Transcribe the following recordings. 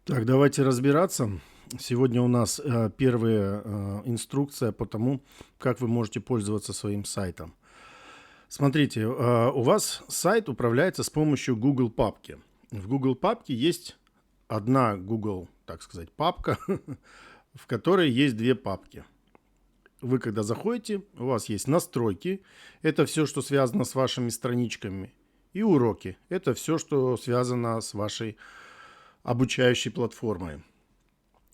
Так, давайте разбираться. Сегодня у нас первая инструкция по тому, как вы можете пользоваться своим сайтом. Смотрите, у вас сайт управляется с помощью Google папки. В Google папке есть одна Google, так сказать, папка, в которой есть две папки. Вы когда заходите, у вас есть настройки, это все, что связано с вашими страничками, и уроки, это все, что связано с вашей обучающей платформой.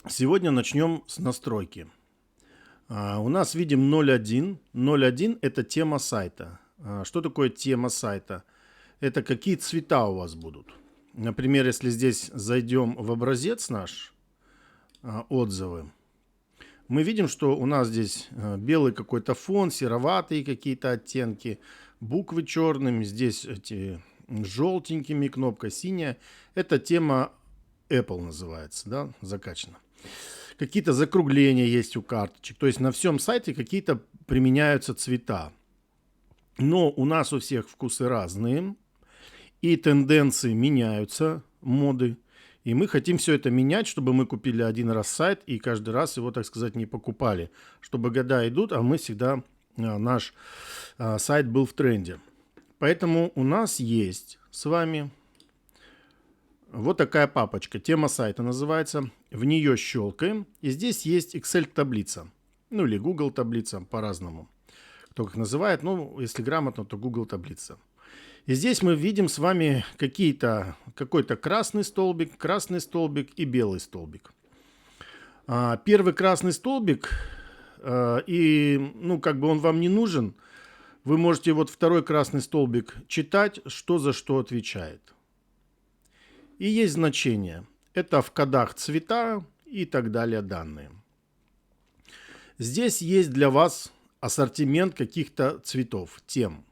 Сегодня начнем с настройки. У нас видим 0.1. 0.1 это тема сайта. Что такое тема сайта? Это какие цвета у вас будут. Например, если здесь зайдем в образец наш, отзывы, мы видим, что у нас здесь белый какой-то фон, сероватые какие-то оттенки, буквы черными, здесь эти желтенькими, кнопка синяя. Это тема Apple называется, да, закачана. Какие-то закругления есть у карточек. То есть на всем сайте какие-то применяются цвета. Но у нас у всех вкусы разные. И тенденции меняются, моды. И мы хотим все это менять, чтобы мы купили один раз сайт и каждый раз его, так сказать, не покупали. Чтобы года идут, а мы всегда, наш сайт был в тренде. Поэтому у нас есть с вами вот такая папочка. Тема сайта называется. В нее щелкаем. И здесь есть Excel-таблица. Ну или Google таблица, по-разному. Кто как называет. Ну, если грамотно, то Google таблица. И здесь мы видим с вами какой-то красный столбик и белый столбик. Первый красный столбик, как бы он вам не нужен, вы можете вот второй красный столбик читать, что за что отвечает. И есть значения. Это в кодах цвета и так далее данные. Здесь есть для вас ассортимент каких-то цветов, тем.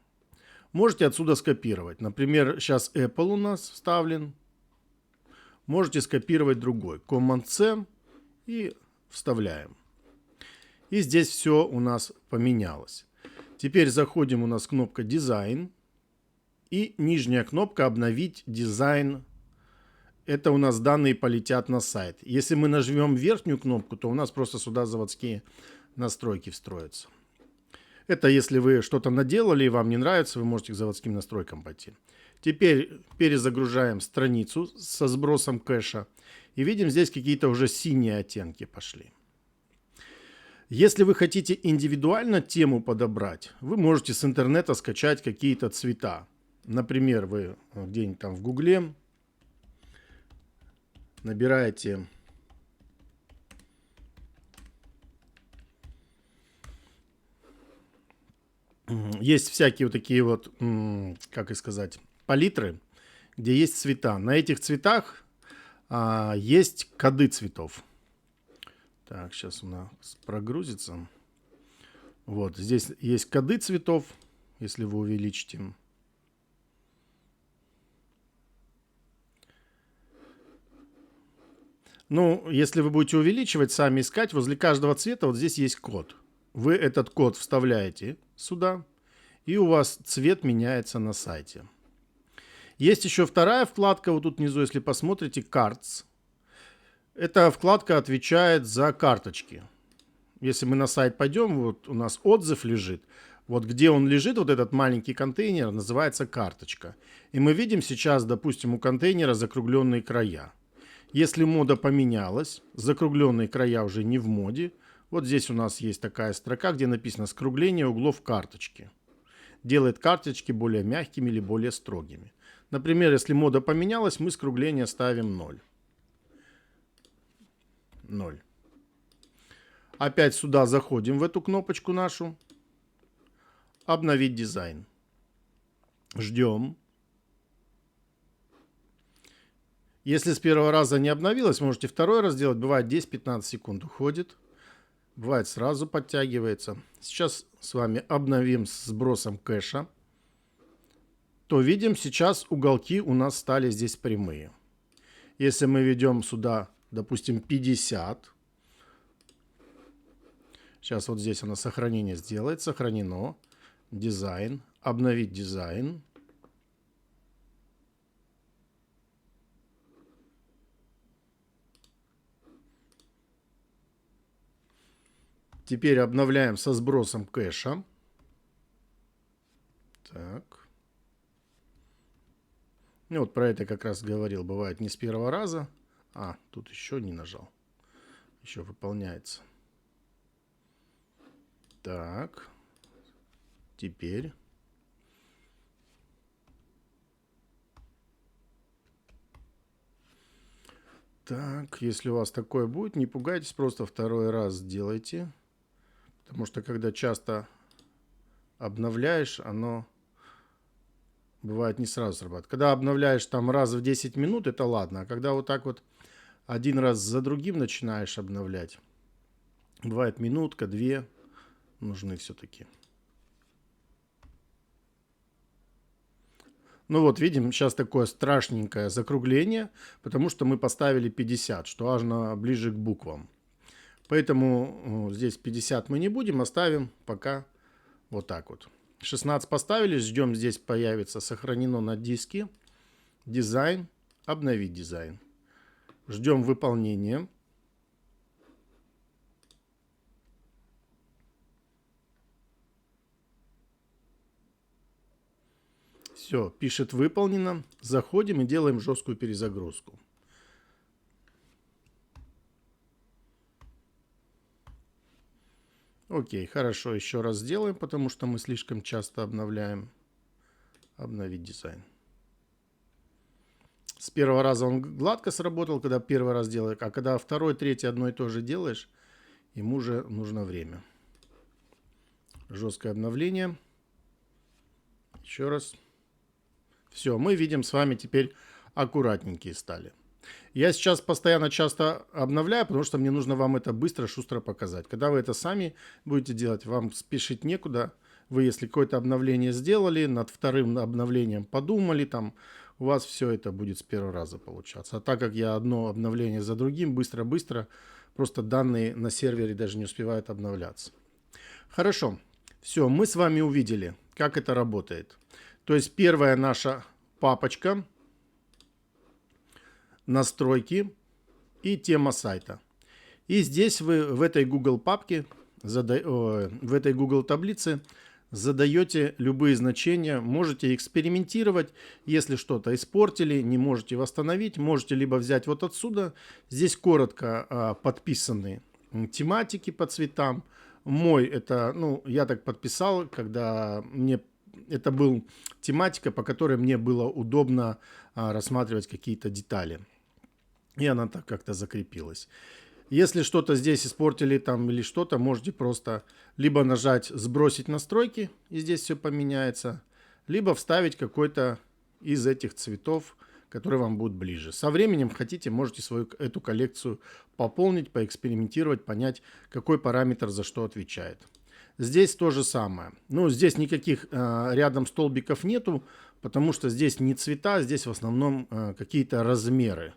Можете отсюда скопировать. Например, сейчас Apple у нас вставлен. Можете скопировать другой. Command-C и вставляем. И здесь все у нас поменялось. Теперь заходим, у нас кнопка «Дизайн». И нижняя кнопка «Обновить дизайн». Это у нас данные полетят на сайт. Если мы нажмем верхнюю кнопку, то у нас просто сюда заводские настройки встроятся. Это если вы что-то наделали и вам не нравится, вы можете к заводским настройкам пойти. Теперь перезагружаем страницу со сбросом кэша. И видим, здесь какие-то уже синие оттенки пошли. Если вы хотите индивидуально тему подобрать, вы можете с интернета скачать какие-то цвета. Например, вы где-нибудь там в Гугле набираете есть всякие вот такие вот, как и сказать, палитры, где есть цвета. На этих цветах есть коды цветов. Так, сейчас у нас прогрузится. Вот, здесь есть коды цветов, если вы увеличите. Ну, если вы будете увеличивать, сами искать, возле каждого цвета вот здесь есть код. Вы этот код вставляете сюда, и у вас цвет меняется на сайте. Есть еще вторая вкладка, вот тут внизу, если посмотрите, Cards. Эта вкладка отвечает за карточки. Если мы на сайт пойдем, вот у нас отзыв лежит. Вот где он лежит, вот этот маленький контейнер, называется карточка. И мы видим сейчас, допустим, у контейнера закругленные края. Если мода поменялась, закругленные края уже не в моде. Вот здесь у нас есть такая строка, где написано «Скругление углов карточки». Делает карточки более мягкими или более строгими. Например, если мода поменялась, мы скругление ставим 0. 0. Опять сюда заходим, в эту кнопочку нашу. Обновить дизайн. Ждем. Если с первого раза не обновилось, можете второй раз делать. Бывает 10-15 секунд уходит. Бывает сразу подтягивается. Сейчас с вами обновим с сбросом кэша. То видим, сейчас уголки у нас стали здесь прямые. Если мы ведем сюда, допустим, 50. Сейчас вот здесь оно сохранение сделает. Сохранено. Дизайн. Обновить дизайн. Теперь обновляем со сбросом кэша. Так. Ну, вот про это как раз говорил. Бывает не с первого раза. А, тут еще не нажал. Еще выполняется. Так. Теперь. Так, если у вас такое будет, не пугайтесь, просто второй раз сделайте. Потому что когда часто обновляешь, оно бывает не сразу срабатывает. Когда обновляешь там раз в 10 минут, это ладно. А когда вот так вот один раз за другим начинаешь обновлять, бывает минутка, две нужны все-таки. Ну вот, видим, сейчас такое страшненькое закругление, потому что мы поставили 50, что важно ближе к буквам. Поэтому здесь 50 мы не будем, оставим пока вот так вот. 16 поставили, ждем, здесь появится сохранено на диске. Дизайн, обновить дизайн. Ждем выполнения. Все, пишет выполнено. Заходим и делаем жесткую перезагрузку. Окей, хорошо, еще раз сделаем, потому что мы слишком часто обновляем. Обновить дизайн. С первого раза он гладко сработал, когда первый раз делаешь, а когда второй, третий одно и то же делаешь, ему уже нужно время. Жесткое обновление. Еще раз. Все, мы видим с вами теперь аккуратненькие стали. Я сейчас постоянно часто обновляю, потому что мне нужно вам это быстро, шустро показать. Когда вы это сами будете делать, вам спешить некуда. Вы, если какое-то обновление сделали, над вторым обновлением подумали, там у вас все это будет с первого раза получаться. А так как я одно обновление за другим, быстро-быстро, просто данные на сервере даже не успевают обновляться. Хорошо, все, мы с вами увидели, как это работает. То есть первая наша папочка, настройки и тема сайта. И здесь вы в этой Google папке, в этой Google таблице задаете любые значения, можете экспериментировать. Если что-то испортили, не можете восстановить, можете либо взять вот отсюда. Здесь коротко подписаны тематики по цветам. Мой это, ну, я так подписал, когда мне это был тематика, по которой мне было удобно рассматривать какие-то детали. И она так как-то закрепилась. Если что-то здесь испортили там или что-то, можете просто либо нажать «Сбросить настройки», и здесь все поменяется, либо вставить какой-то из этих цветов, который вам будет ближе. Со временем хотите, можете свою эту коллекцию пополнить, поэкспериментировать, понять, какой параметр за что отвечает. Здесь то же самое. Ну, здесь никаких рядом столбиков нету, потому что здесь не цвета, здесь в основном какие-то размеры.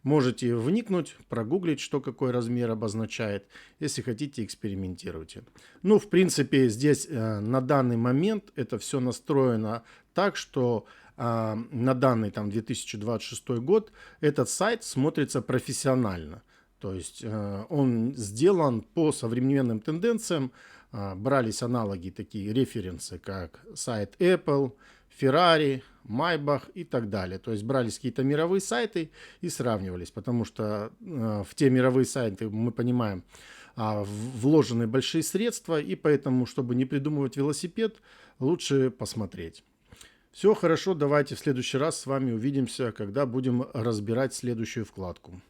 Можете вникнуть, прогуглить, что какой размер обозначает. Если хотите, экспериментируйте. Ну, в принципе, здесь на данный момент это все настроено так, что на данный там 2026 год этот сайт смотрится профессионально. То есть он сделан по современным тенденциям. Брались аналоги, такие референсы, как сайт Apple, Ferrari, Maybach и так далее. То есть брались какие-то мировые сайты и сравнивались, потому что в те мировые сайты, мы понимаем, вложены большие средства, и поэтому, чтобы не придумывать велосипед, лучше посмотреть. Все хорошо, давайте в следующий раз с вами увидимся, когда будем разбирать следующую вкладку.